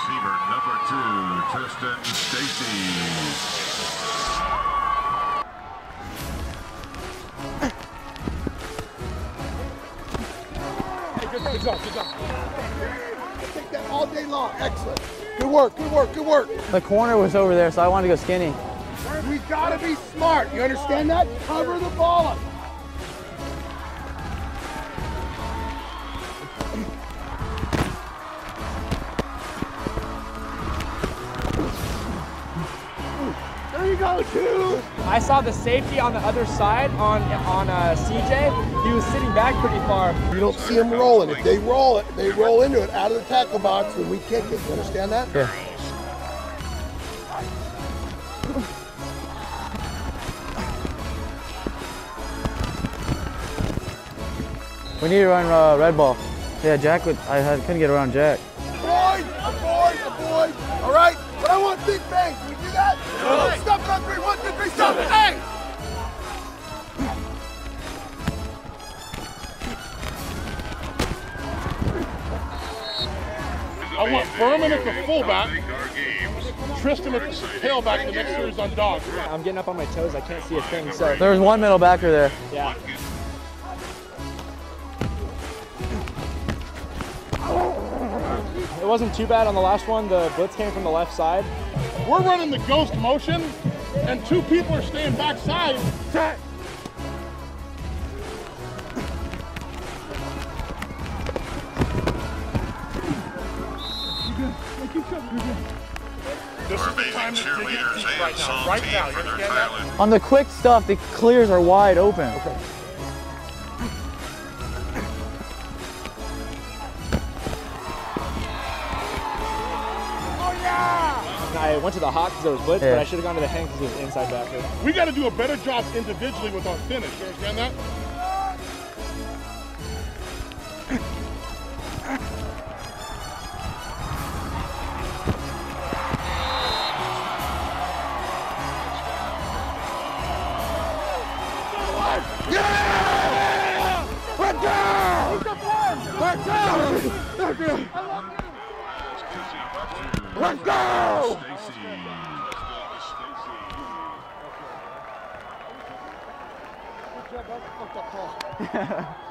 receiver number 2, Tristan Stacey. Good job. Take that all day long. Excellent. Good work, good work, good work. The corner was over there, so I wanted to go skinny. We gotta be smart. You understand that? Cover the ball up. There you go, 2. I saw the safety on the other side on CJ. He was sitting back pretty far. You don't see them rolling. If they roll it, they roll into it out of the tackle box when we kick it. You understand that? Yeah. We need to run red ball. Yeah, Jack couldn't get around Jack. Avoid. All right, but I want big bang. Can we do that? No. Stop on 3, 1, 2, 3, stop. Hey! I want Furman at the fullback, Tristan at the tailback, the next series on Dogs. I'm getting up on my toes. I can't see a thing. So There was one middle backer there. yeah. It wasn't too bad on the last one. The blitz came from the left side. We're running the ghost motion, and 2 people are staying backside. This is the time to dig it deep right now. Right now, you understand that? On the quick stuff, the clears are wide open. Okay. I went to the hot because it was blitz, but I should have gone to the hand because it was inside backer. We got to do a better job individually with our finish. You understand that? Yeah! Let's go! Let's go! Good job, that's a fucked up call.